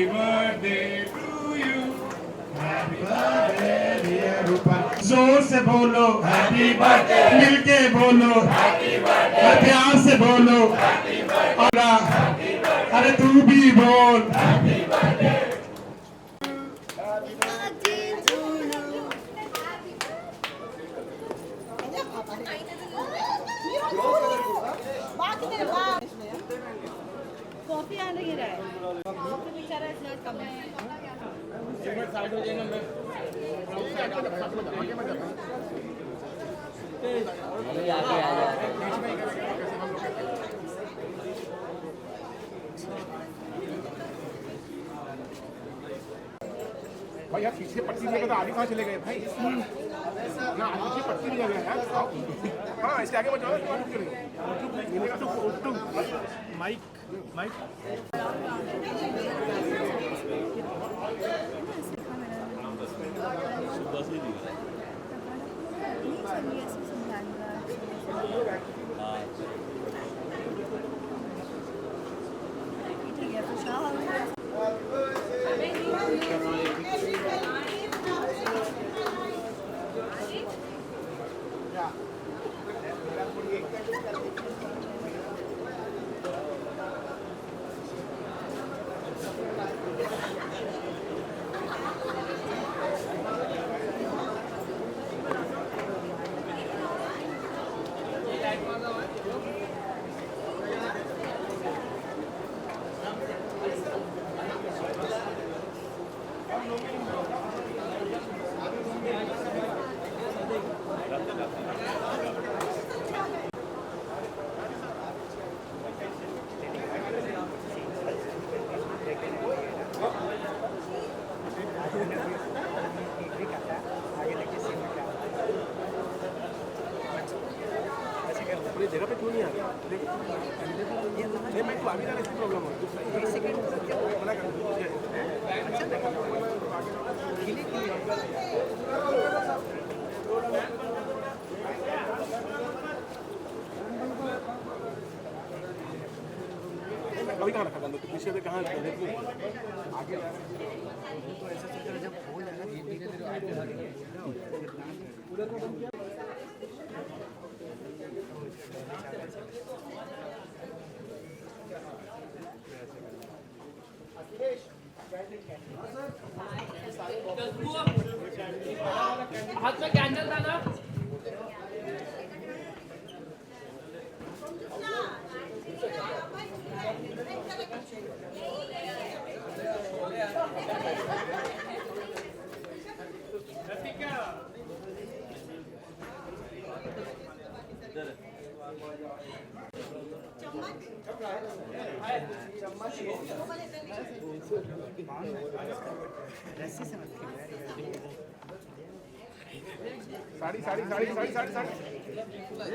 Happy birthday to you. Happy birthday dear Rupal. जोर से बोलो Happy birthday. मिलके बोलो Happy birthday. प्यार से बोलो Happy birthday. अरे तू भी बोल Happy birthday. कॉफी आ नहीं रहा है कॉफी बेचारा इसलिए कम है साइड हो जाएगा मैं आगे आ जा भाई यार पीछे पट्टी नहीं तो आगे कहाँ चले गए भाई ना पीछे पट्टी नहीं लगा यार हाँ इसके आगे बचाओ माइक माइक जगह पे क्यों नहीं आ रहा मैं तो अभी तक इसकी प्रॉब्लम है मना कर अभी कहाँ रखा था पीछे से कहाँ आगे तो ऐसा सोचा जब हो जाएगा धीरे धीरे हाथ में कैंडल था ना साड़ी साड़ी साड़ी साड़ी साड़ी साड़ी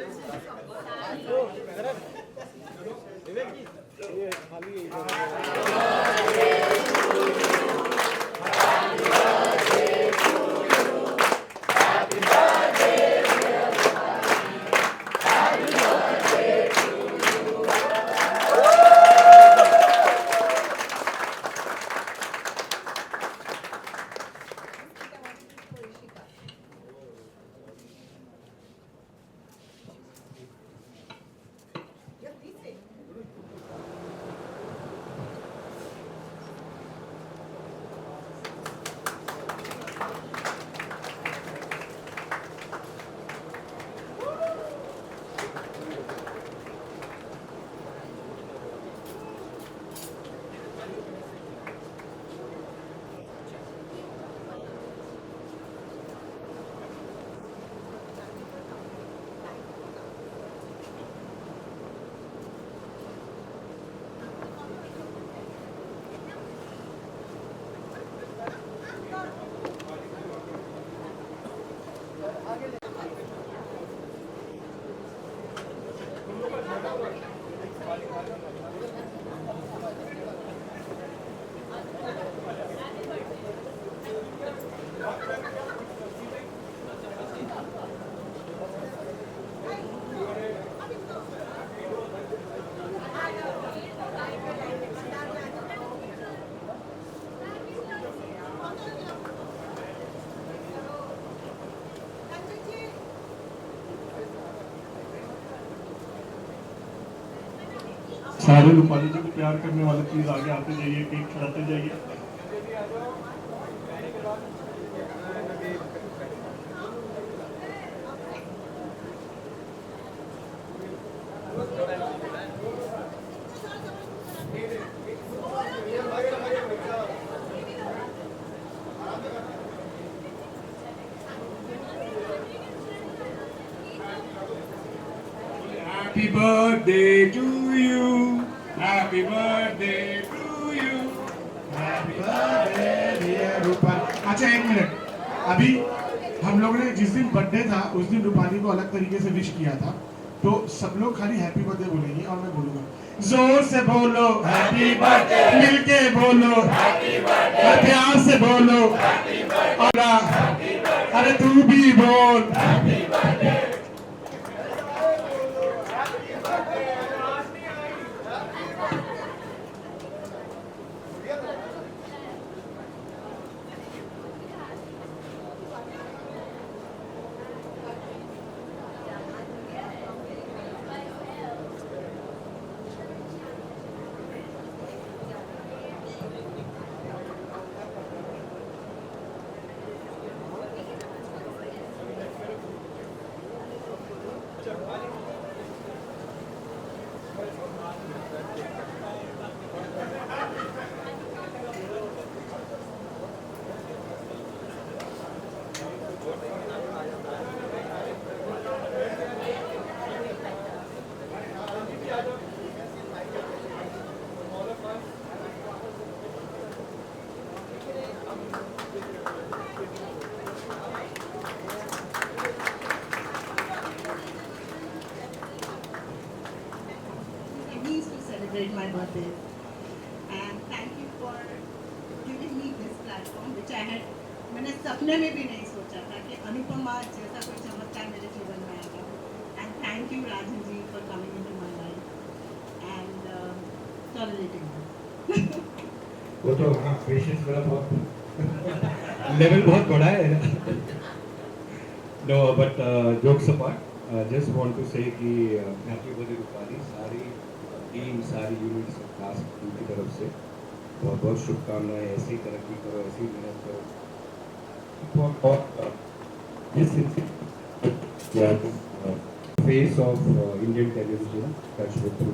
सारे रूपाली जी को प्यार करने वाले प्लीज आगे आते जाइए, केक खिलाते जाइए। Happy birthday to you. Happy birthday to you. Happy birthday dear Rupali. अच्छा एक मिनट, अभी हम लोगों ने जिस दिन बर्थडे था उस दिन रूपाली को अलग तरीके से विश किया था, तो सब लोग खाली हैप्पी बर्थडे बोलेंगे और मैं बोलूंगा। जोर से बोलो हैप्पी बर्थडे, मिलके बोलो हैप्पी बर्थडे, प्यार से बोलो हैप्पी बर्थडे, अरे तू भी बोल happy birthday. Means to celebrate my birthday, and thank you for giving me this platform which I had मैंने सपने में भी नहीं सोचा था कि अनुपमा जैसा कोई चमत्कार मेरे जीवन में आएगा। And thank you Rajan ji for coming into my life and tolerating. वो तो हाँ पेशेंस मेरा बहुत लेवल बहुत बड़ा है। No but jokes apart, just want to say कि हैप्पी बर्थडे रूपाली, सारी टीम सारी यूनिट्स क्लास की तरफ से बहुत बहुत शुभकामनाएं। ऐसे ही तरक्की करो, ऐसे ही मेहनत करो। Face of Indian television touch with through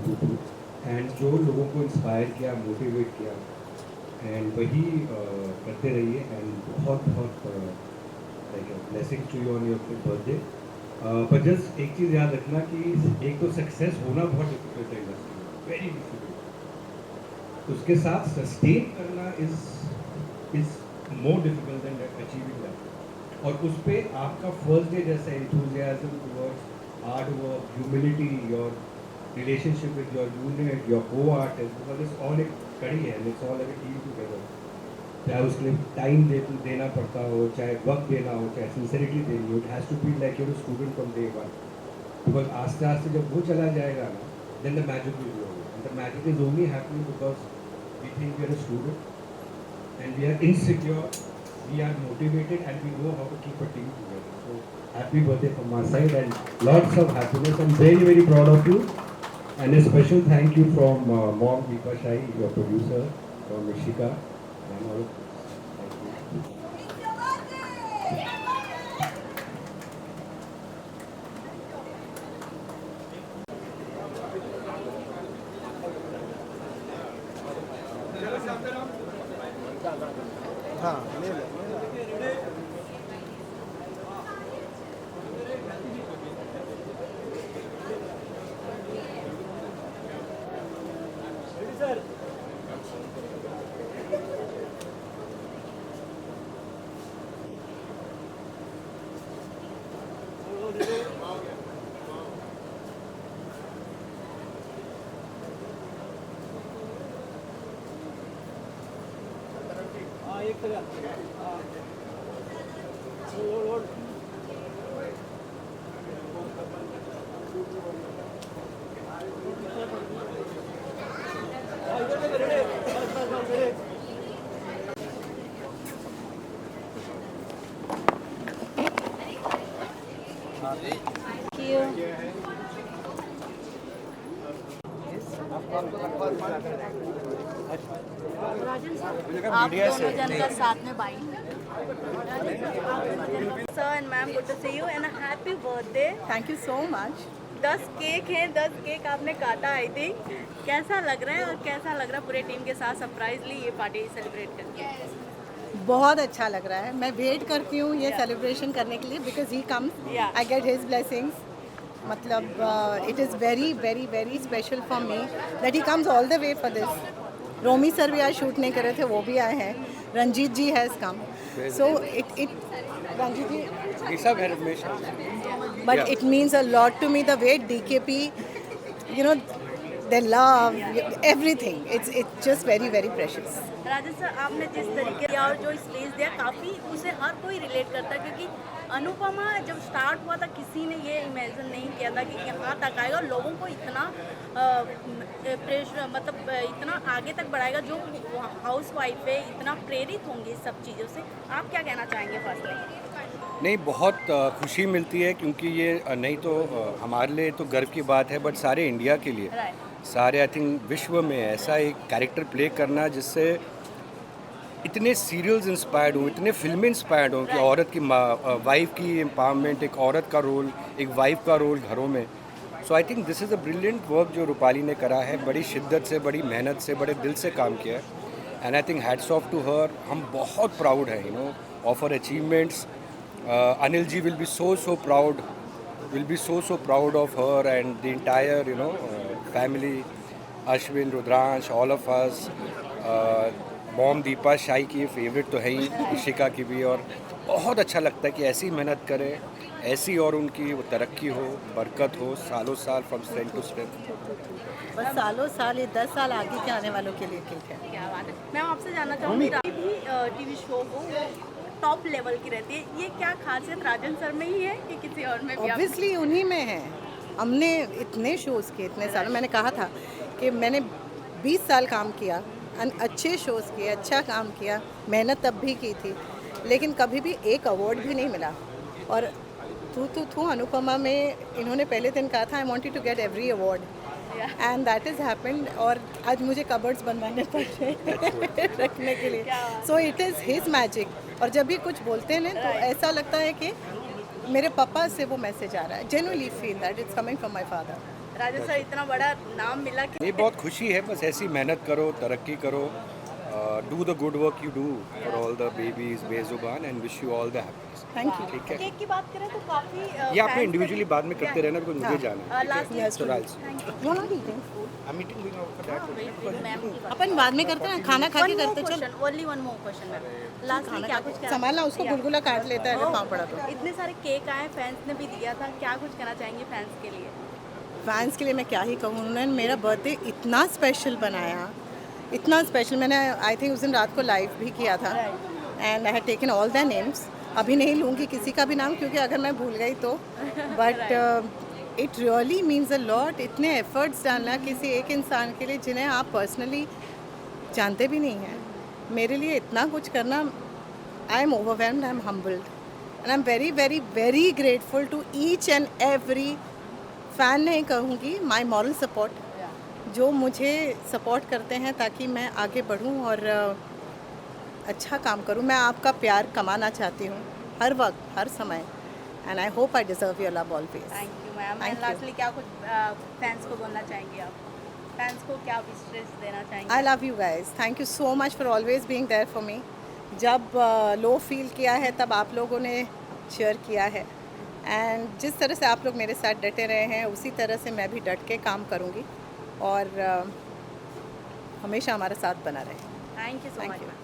and जो लोगों को इंस्पायर किया, मोटिवेट किया, एंड वही करते रहिए। एंड बहुत बहुत like blessing to you on your birthday. पर जस्ट एक चीज़ याद रखना कि एक तो सक्सेस होना बहुत डिफिकल्ट है इंडस्ट्री में, वेरी डिफिकल्ट। उसके साथ सस्टेन करना is more difficult than achieving that. और उस पर आपका फर्स्ट डे जैसा enthusiasm towards hard work, humility, your relationship with your unit, your co-artist, because it's all एक कड़ी है, it's all like a team together. चाहे उसके लिए टाइम देना पड़ता हो, चाहे वक्त देना हो, चाहे सिंसियरिटी देनी हो, it has to be like your student from day one. Because आस्ते आस्ते जब वो चला जाएगा ना, then the magic will be over. And the magic is only happening because we think we are a student and we are insecure, we are motivated, and we know how to keep a team together. So happy birthday from my side and lots of happiness. I'm very very proud of you, and a special thank you from mom Deepa Shai, your producer, from Ishika, and all of you. Thank you. हाँ ले लो। एक Thank you. Rajan sir, आप दोनों जन का साथ में bike. Sir and ma'am, good to see you and happy birthday. Thank you so much. 10 cake हैं, 10 केक आपने काटा आई थिंक। कैसा लग रहा है और कैसा लग रहा है पूरे टीम के साथ सरप्राइजली ये पार्टी सेलिब्रेट करके? बहुत अच्छा लग रहा है। मैं वेट करती हूँ ये सेलिब्रेशन करने के लिए because he comes, Yeah. I get his blessings. मतलब it is very very very special for me that he comes all the way for this. Romi sir भी आज शूट नहीं कर रहे थे, वो भी आए हैं। Ranjit ji has come, so it Ranjit ji, ये सब है Ramesh. but it means a lot to me the way DKP, you know, they love everything. It's just very very precious. Rajan sir, आपने जिस तरीके दिया और जो स्पेस दिया काफ़ी उसे हर कोई रिलेट करता है, क्योंकि अनुपमा जब स्टार्ट हुआ था किसी ने ये इमेजिन नहीं किया था कि यहाँ तक आएगा और लोगों को इतना प्रेशर, मतलब इतना आगे तक बढ़ाएगा। जो हाउस वाइफ है इतना प्रेरित होंगे इस सब चीज़ों से। आप क्या कहना चाहेंगे फर्स्टली? नहीं, बहुत खुशी मिलती है क्योंकि ये नहीं तो हमारे लिए तो गर्व की बात है, बट सारे इंडिया के लिए, सारे आई थिंक विश्व में ऐसा एक कैरेक्टर प्ले करना जिससे इतने सीरियल्स इंस्पायर्ड हों, इतने फिल्में इंस्पायर्ड हों कि औरत की वाइफ की एम्पावरमेंट, एक औरत का रोल, एक वाइफ का रोल घरों में। So I think this is a brilliant work जो रूपाली ने करा है। बड़ी शिद्दत से, बड़ी मेहनत से, बड़े दिल से काम किया है and I think hats off to her. हम बहुत प्राउड हैं of her achievements. Anil ji will be so proud, of her and the entire family, Ashwin, Rudransh, all of us. Mom Deepa Shahi की फेवरेट तो है ही, इशिका की भी। और बहुत अच्छा लगता है कि ऐसी मेहनत करें, ऐसी और उनकी वो तरक्की हो, बरकत हो सालों साल, फ्रॉम स्ट्रेंथ टू स्ट्रेंथ। बस सालों साल, ये 10 साल आगे के आने वालों के लिए ठीक है। क्या बात है। मैं आपसे जानना चाहूँगी, भी टीवी शो हो वो टॉप लेवल की रहती है, ये क्या खासियत राजन सर में ही है कि किसी और में भी? ऑब्वियसली उन्हीं में है। हमने इतने शोज़ किए, इतने साल, मैंने कहा था कि मैंने 20 साल काम किया, अच्छे शोज़ किए, अच्छा काम किया, मेहनत तब भी की थी, लेकिन कभी भी एक अवार्ड भी नहीं मिला। और थू अनुपमा में इन्होंने पहले दिन कहा था I want you to get every award and that is happened. और आज मुझे कबर्ड्स बनवाने पड़ रहे रखने के लिए। So it is his magic. और जब भी कुछ बोलते हैं ना तो ऐसा लगता है कि मेरे पापा से वो मैसेज आ रहा है। Genuinely feel that it's coming from my father. Rajan sir, इतना बड़ा नाम मिला कि ये बहुत खुशी है। बस ऐसी मेहनत करो, तरक्की करो, do the good work you do for all the babies बेजुबान and wish you all the happiness. Thank you. ठीक है, केक की बात करें तो काफ़ी ये आपने इंडिविजुअली बाद में करते रहना, बिकॉज मुझे जाना है। Last You not eating? अपन बाद में करते हैं, खाना खा के करते चल। Only one more question ma'am, last में क्या कुछ कहना? संभालना, उसको गुलगुला काट लेता है अगर पाँव पड़ा तो। इतने सारे केक आए, फैंस ने भी दिया था, क्या कुछ कहना चाहेंगे फैंस के लिए? फैंस के लिए मैं क्या ही कहूँ, उन्होंने मेरा बर्थडे इतना स्पेशल बनाया, इतना स्पेशल। मैंने आई थिंक उस दिन रात को लाइव भी किया था and I had taken all the names. अभी नहीं लूँगी किसी का भी नाम क्योंकि अगर मैं भूल गई तो, but it really means a lot. इतने एफर्ट्स डालना किसी एक इंसान के लिए जिन्हें आप पर्सनली जानते भी नहीं हैं, मेरे लिए इतना कुछ करना, I am overwhelmed, I am humbled and I am very very very grateful to each and every fan. नहीं कहूँगी, माई मॉरल सपोर्ट, जो मुझे सपोर्ट करते हैं ताकि मैं आगे बढ़ूँ और अच्छा काम करूँ। मैं आपका प्यार कमाना चाहती हूँ हर वक्त, हर समय, and I hope I deserve your love always. Thank you ma'am. Thank you. Lastly क्या कुछ फैंस को बोलना चाहेंगे आप? फैंस को क्या विशेष देना चाहेंगे? I love you guys, thank you so much for always being there for me. जब लो फील किया है तब आप लोगों ने शेयर किया है एंड जिस तरह से आप लोग मेरे साथ डटे रहे हैं उसी तरह से मैं भी डट के काम करूँगी और हमेशा हमारा साथ बना रहे। Thank you so Thank much you. Ma'am.